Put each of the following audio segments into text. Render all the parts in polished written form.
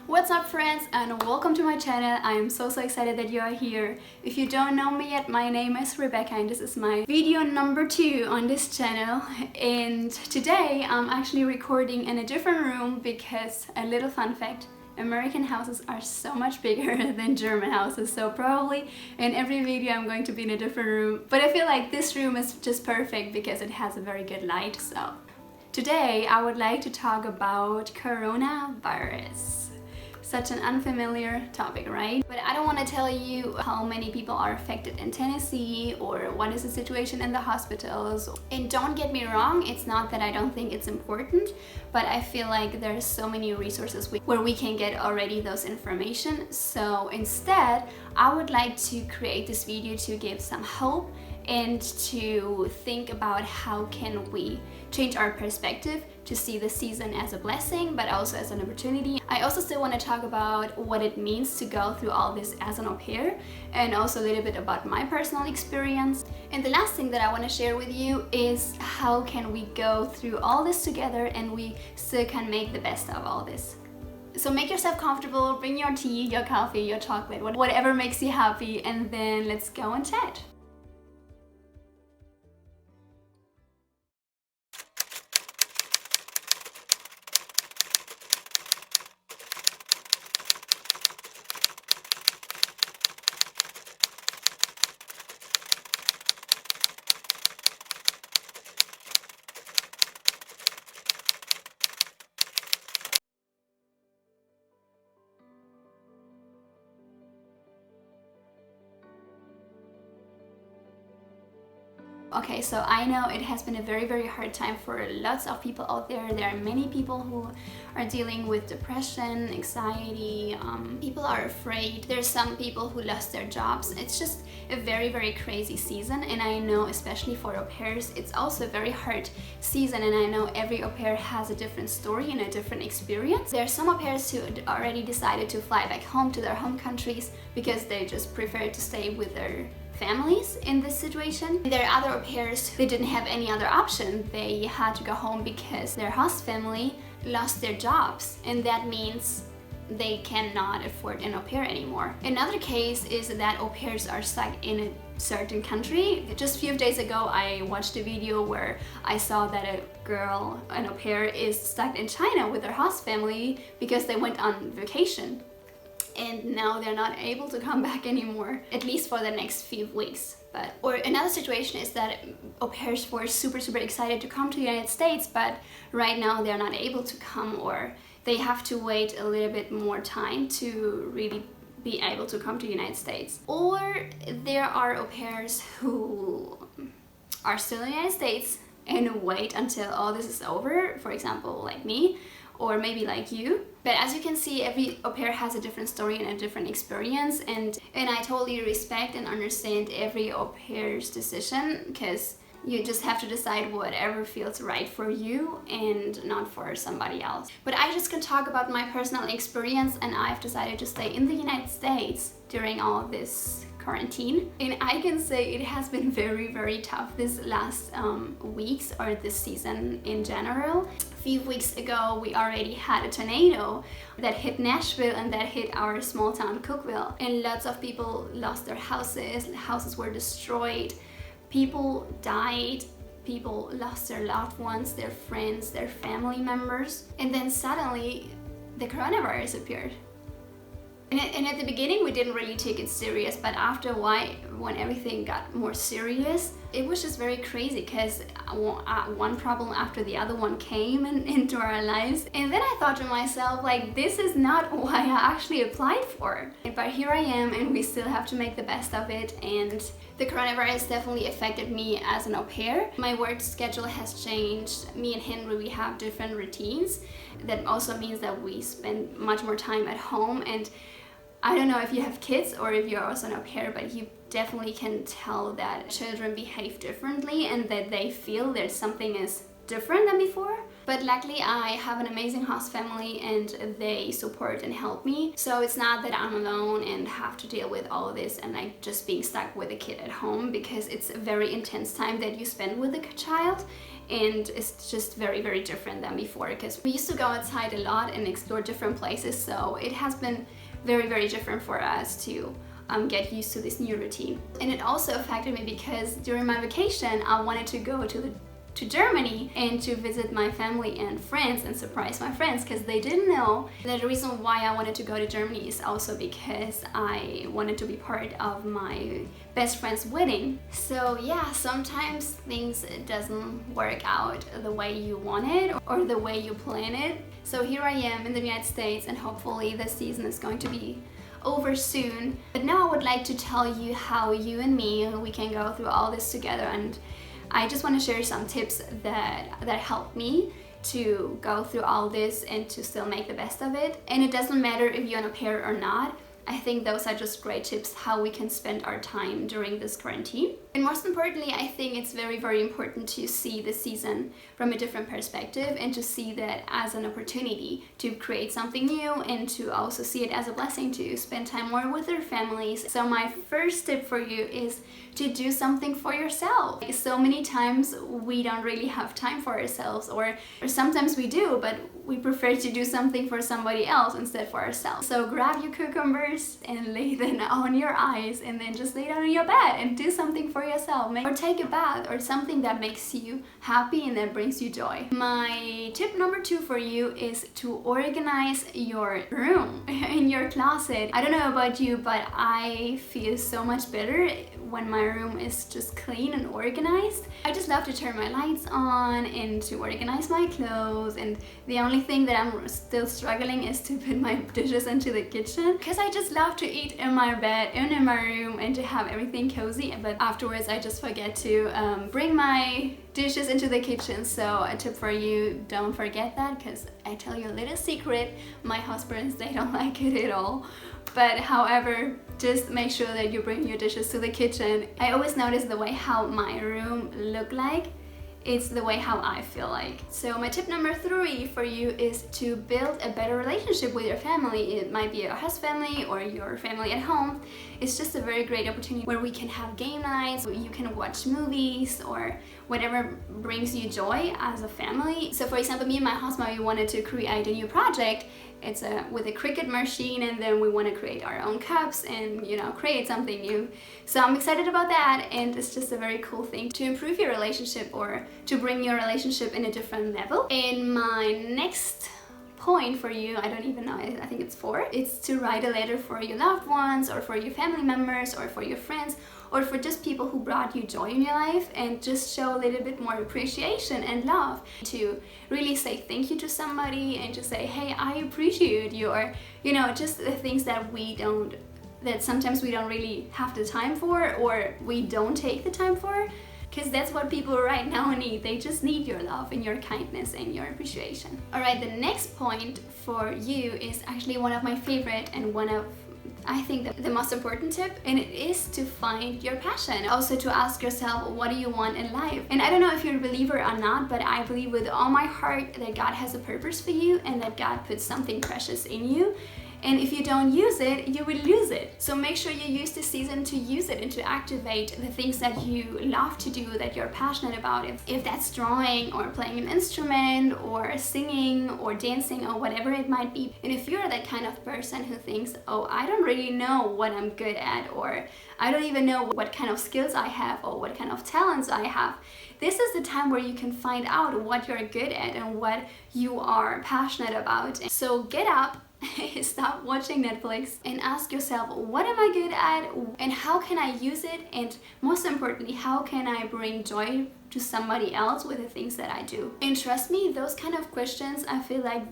What's up friends, and welcome to my channel. I am so excited that you are here. If you don't know me yet, my name is Rebecca and this is my video number 2 on this channel. And today I'm actually recording in a different room because, a little fun fact, American houses are so much bigger than German houses, so probably in every video I'm going to be in a different room. But I feel like this room is just perfect because it has a very good light. So today I would like to talk about coronavirus. Such an unfamiliar topic, right? But I don't want to tell you how many people are affected in Tennessee or what is the situation in the hospitals. And don't get me wrong, it's not that I don't think it's important, but I feel like there's so many resources where we can get already those information. So instead, I would like to create this video to give some hope and to think about how can we change our perspective to see the season as a blessing but also as an opportunity. I also still want to talk about what it means to go through all this as an au pair, and also a little bit about my personal experience. And the last thing that I want to share with you is how can we go through all this together and we still can make the best of all this. So make yourself comfortable, bring your tea, your coffee, your chocolate, whatever makes you happy, and then let's go and chat. Okay, so I know it has been a very hard time for lots of people out there. There are many people who are dealing with depression, anxiety, people are afraid. There's some people who lost their jobs. It's just a very crazy season, and I know especially for au pairs it's also a very hard season, and I know every au pair has a different story and a different experience. There are some au pairs who already decided to fly back home to their home countries because they just prefer to stay with their families in this situation. There are other au pairs who didn't have any other option. They had to go home because their host family lost their jobs, and that means they cannot afford an au pair anymore. Another case is that au pairs are stuck in a certain country. Just a few days ago I watched a video where I saw that a girl, an au pair, is stuck in China with her host family because they went on vacation. And now they're not able to come back anymore, at least for the next few weeks. Or another situation is that au pairs were super excited to come to the United States, but right now they're not able to come, or they have to wait a little bit more time to really be able to come to the United States. Or there are au pairs who are still in the United States and wait until all this is over, for example like me, or maybe like you. But as you can see, every au pair has a different story and a different experience, and I totally respect and understand every au pair's decision, because you just have to decide whatever feels right for you and not for somebody else. But I just can talk about my personal experience, and I've decided to stay in the United States during all of this quarantine. And I can say it has been very tough this last weeks, or this season in general. A few weeks ago we already had a tornado that hit Nashville and that hit our small town Cookeville, and lots of people lost their houses were destroyed, people died, people lost their loved ones, their friends, their family members. And then suddenly the coronavirus appeared. And at the beginning we didn't really take it serious, but after a while, when everything got more serious, it was just very crazy, because one problem after the other one came into our lives. And then I thought to myself, like, this is not why I actually applied for. But here I am, and we still have to make the best of it. And the coronavirus definitely affected me as an au pair. My work schedule has changed. Me and Henry, we have different routines. That also means that we spend much more time at home. And I don't know if you have kids or if you're also an au pair, but you definitely can tell that children behave differently and that they feel that something is different than before. But luckily I have an amazing host family and they support and help me. So it's not that I'm alone and have to deal with all of this and like just being stuck with a kid at home, because it's a very intense time that you spend with a child. And it's just very, very different than before, because we used to go outside a lot and explore different places. So it has been very, very different for us to get used to this new routine. And it also affected me because during my vacation I wanted to go to Germany and to visit my family and friends and surprise my friends, because they didn't know. The reason why I wanted to go to Germany is also because I wanted to be part of my best friend's wedding. So yeah, sometimes things doesn't work out the way you want it or the way you plan it. So here I am in the United States, and hopefully this season is going to be over soon. But now I would like to tell you how you and me, we can go through all this together. And I just want to share some tips that helped me to go through all this and to still make the best of it. And it doesn't matter if you're on a pair or not. I think those are just great tips how we can spend our time during this quarantine. And most importantly, I think it's very, very important to see the season from a different perspective and to see that as an opportunity to create something new, and to also see it as a blessing to spend time more with your families. So my first tip for you is to do something for yourself. So many times we don't really have time for ourselves, or sometimes we do, but we prefer to do something for somebody else instead for ourselves. So grab your cucumbers and lay them on your eyes, and then just lay down on your bed and do something for yourself. Or take a bath or something that makes you happy and that brings you joy. My tip number 2 for you is to organize your room in your closet. I don't know about you, but I feel so much better when my room is just clean and organized. I just love to turn my lights on and to organize my clothes, and the only thing that I'm still struggling is to put my dishes into the kitchen, because I just love to eat in my bed and in my room and to have everything cozy, but afterwards I just forget to bring my dishes into the kitchen. So a tip for you, don't forget that, because I tell you a little secret, my husbands, they don't like it at all. But however, just make sure that you bring your dishes to the kitchen. I always notice the way how my room look like, it's the way how I feel like. So my tip number 3 for you is to build a better relationship with your family. It might be your host family or your family at home. It's just a very great opportunity where we can have game nights, where you can watch movies or whatever brings you joy as a family. So for example, me and my husband, we wanted to create a new project. It's with a Cricut machine, and then we want to create our own cups and, you know, create something new. So I'm excited about that, and it's just a very cool thing to improve your relationship or to bring your relationship in a different level. And my next point for you, I don't even know, I think it's 4, it's to write a letter for your loved ones or for your family members or for your friends or for just people who brought you joy in your life, and just show a little bit more appreciation and love, to really say thank you to somebody and just say, hey, I appreciate you, or, you know, just the things that that sometimes we don't really have the time for, or we don't take the time for, because that's what people right now need. They just need your love and your kindness and your appreciation. All right, the next point for you is actually one of my favorite and one of, I think, the most important tip, and it is to find your passion. Also to ask yourself, what do you want in life? And I don't know if you're a believer or not, but I believe with all my heart that God has a purpose for you and that God puts something precious in you. And if you don't use it, you will lose it. So make sure you use this season to use it and to activate the things that you love to do, that you're passionate about. If that's drawing or playing an instrument or singing or dancing or whatever it might be. And if you're that kind of person who thinks, oh, I don't really know what I'm good at, or I don't even know what kind of skills I have or what kind of talents I have, this is the time where you can find out what you're good at and what you are passionate about. So get up, stop watching Netflix and ask yourself, what am I good at and how can I use it, and most importantly, how can I bring joy to somebody else with the things that I do? And trust me, those kind of questions, I feel like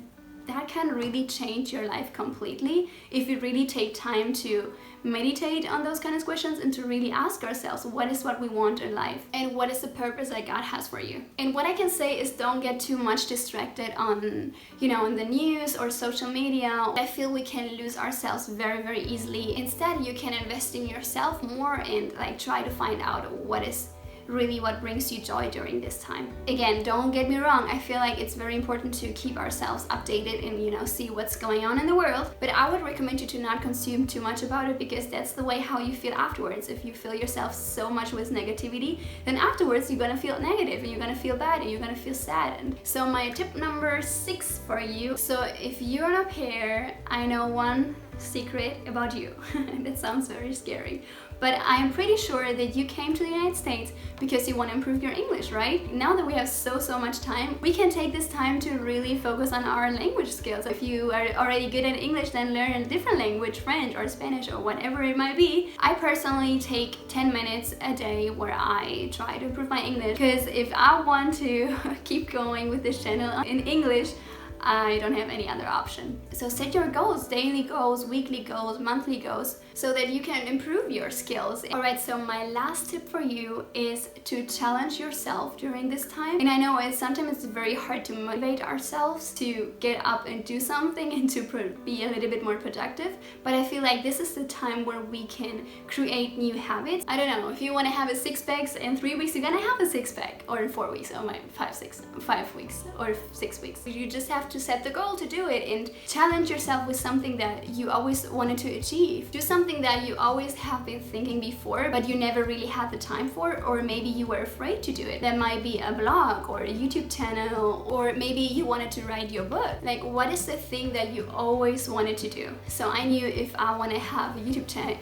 that can really change your life completely if you really take time to meditate on those kind of questions and to really ask ourselves, what is what we want in life and what is the purpose that God has for you. And what I can say is, don't get too much distracted on, you know, in the news or social media. I feel we can lose ourselves very, very easily. Instead, you can invest in yourself more and like try to find out what is really what brings you joy during this time. Again, don't get me wrong, I feel like it's very important to keep ourselves updated and, you know, see what's going on in the world, but I would recommend you to not consume too much about it, because that's the way how you feel afterwards. If you fill yourself so much with negativity, then afterwards you're gonna feel negative and you're gonna feel bad and you're gonna feel saddened. So my tip number 6 for you. So if you're an au pair, I know one secret about you. That sounds very scary, but I'm pretty sure that you came to the United States because you want to improve your English, right? Now that we have so much time, we can take this time to really focus on our language skills. If you are already good at English, then learn a different language, French or Spanish or whatever it might be. I personally take 10 minutes a day where I try to improve my English, because if I want to keep going with this channel in English, I don't have any other option. So set your goals, daily goals, weekly goals, monthly goals, so that you can improve your skills. Alright, so my last tip for you is to challenge yourself during this time. And I know sometimes it's very hard to motivate ourselves to get up and do something and to be a little bit more productive, but I feel like this is the time where we can create new habits. I don't know, if you want to have a 6-pack in 3 weeks, you're gonna have a 6-pack, or in 4 weeks, or 5 weeks, or 6 weeks. You just have to set the goal to do it and challenge yourself with something that you always wanted to achieve. Do something that you always have been thinking before, but you never really had the time for, or maybe you were afraid to do it. That might be a blog or a YouTube channel, or maybe you wanted to write your book. Like, what is the thing that you always wanted to do? So I knew if I want to have a YouTube channel,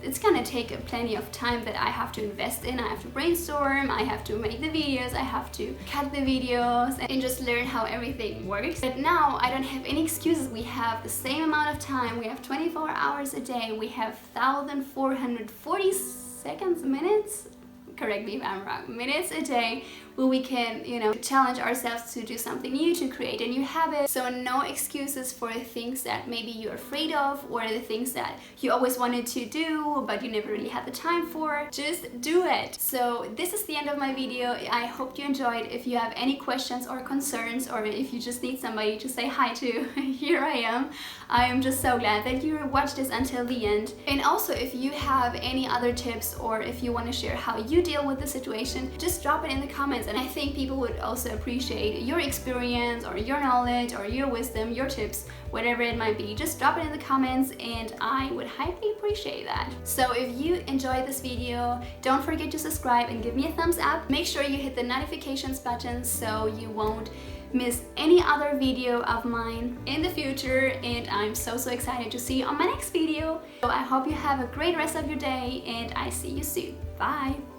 it's gonna take plenty of time that I have to invest in. I have to brainstorm, I have to make the videos, I have to cut the videos and just learn how everything works. But now I don't have any excuses. We have the same amount of time, we have 24 hours a day, we have 1,440 minutes, correct me if I'm wrong, minutes a day, where we can, you know, challenge ourselves to do something new, to create a new habit. So no excuses for the things that maybe you're afraid of, or the things that you always wanted to do but you never really had the time for. Just do it. So this is the end of my video. I hope you enjoyed. If you have any questions or concerns, or if you just need somebody to say hi to, here I am. I am just so glad that you watched this until the end. And also, if you have any other tips, or if you want to share how you deal with the situation, just drop it in the comments. And I think people would also appreciate your experience, or your knowledge, or your wisdom, your tips, whatever it might be. Just drop it in the comments and I would highly appreciate that. So if you enjoyed this video, don't forget to subscribe and give me a thumbs up. Make sure you hit the notifications button so you won't miss any other video of mine in the future, and I'm so excited to see you on my next video. So I hope you have a great rest of your day, and I see you soon. Bye!